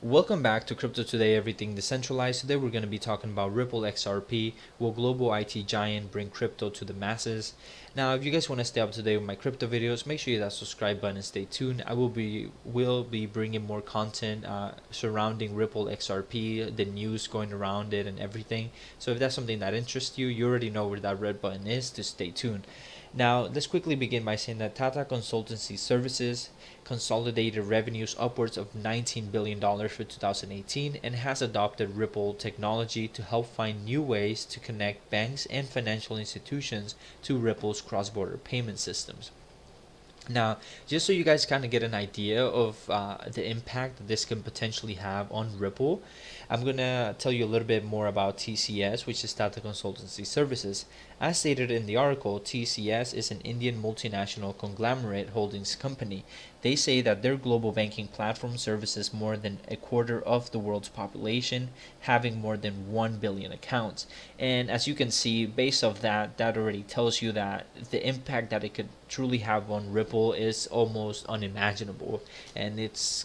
Welcome back to Crypto Today, everything decentralized. Today we're going to be talking about Ripple XRP. Will global IT giant bring crypto to the masses? Now, if you guys want to stay up to date with my crypto videos, make sure you hit that subscribe button and stay tuned. I will be bringing more content surrounding Ripple XRP, the news going around it, and everything. So if that's something that interests you, you already know where that red button is to stay tuned. Now, let's quickly begin by saying that Tata Consultancy Services consolidated revenues upwards of $19 billion for 2018 and has adopted Ripple technology to help find new ways to connect banks and financial institutions to Ripple's cross-border payment systems. Now, just so you guys kind of get an idea of the impact that this can potentially have on Ripple, I'm going to tell you a little bit more about TCS, which is Tata Consultancy Services. As stated in the article, TCS is an Indian multinational conglomerate holdings company. They say that their global banking platform services more than a quarter of the world's population, having more than 1 billion accounts. And as you can see, based off that, that already tells you that the impact that it could truly have on Ripple is almost unimaginable, and it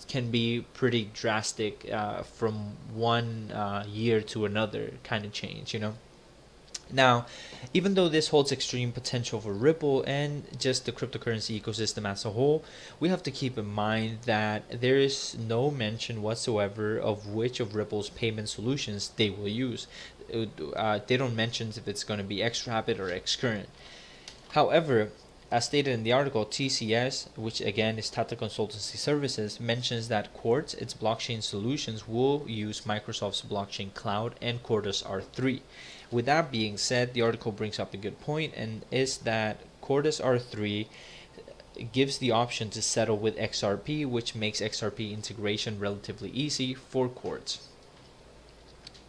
can be pretty drastic from one year to another kind of change. Now, even though this holds extreme potential for Ripple and just the cryptocurrency ecosystem as a whole, we have to keep in mind that there is no mention whatsoever of which of Ripple's payment solutions they will use. They don't mention if it's going to be xRapid or xCurrent. However, as stated in the article, TCS, which again is Tata Consultancy Services, mentions that Quartz, its blockchain solutions, will use Microsoft's blockchain cloud and Cordas R3. With that being said, the article brings up a good point, and is that Cordas R3 gives the option to settle with XRP, which makes XRP integration relatively easy for Quartz.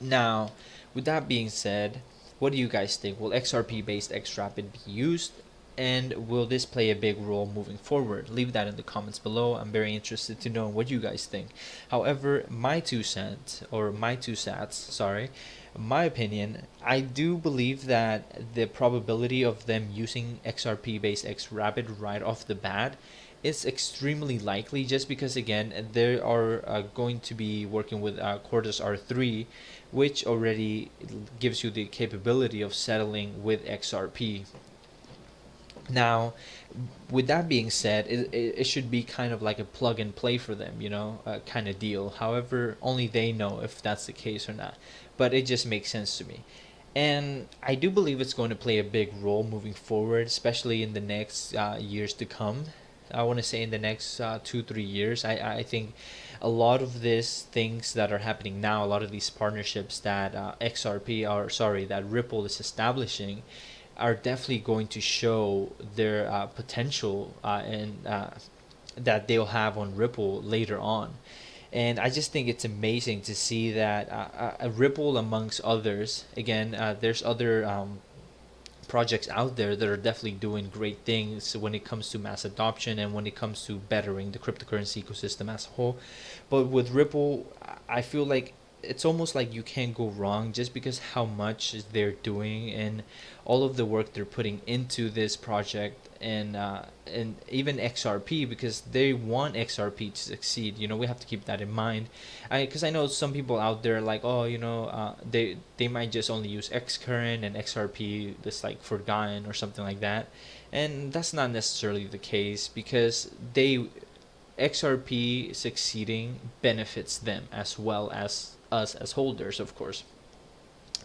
Now, with that being said, what do you guys think? Will XRP based xRapid be used? And will this play a big role moving forward? Leave that in the comments below. I'm very interested to know what you guys think. However, my two sats, sorry, my opinion, I do believe that the probability of them using XRP based xRapid right off the bat is extremely likely, just because again they are going to be working with Cordas R3, which already gives you the capability of settling with XRP. Now, with that being said, it should be kind of like a plug and play for them, kind of deal. However, only they know if that's the case or not. But it just makes sense to me. And I do believe it's going to play a big role moving forward, especially in the next years to come. I want to say in the next 2-3 years. I think a lot of these things that are happening now, a lot of these partnerships that that Ripple is establishing, are definitely going to show their potential and that they'll have on Ripple later on. And I just think it's amazing to see that Ripple, amongst others, again, there's other projects out there that are definitely doing great things when it comes to mass adoption and when it comes to bettering the cryptocurrency ecosystem as a whole. But with Ripple, I feel like it's almost like you can't go wrong, just because how much they're doing and all of the work they're putting into this project, and even XRP, because they want XRP to succeed. We have to keep that in mind. Because I know some people out there like, oh, they might just only use xCurrent and XRP just like forgotten or something like that, and that's not necessarily the case, because XRP succeeding benefits them as well as us as holders, of course.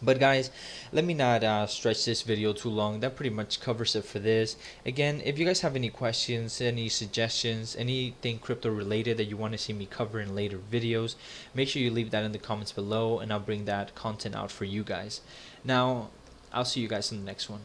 But guys, let me not stretch this video too long. That pretty much covers it for this. Again, if you guys have any questions, any suggestions, anything crypto related that you want to see me cover in later videos, make sure you leave that in the comments below, and I'll bring that content out for you guys. Now, I'll see you guys in the next one.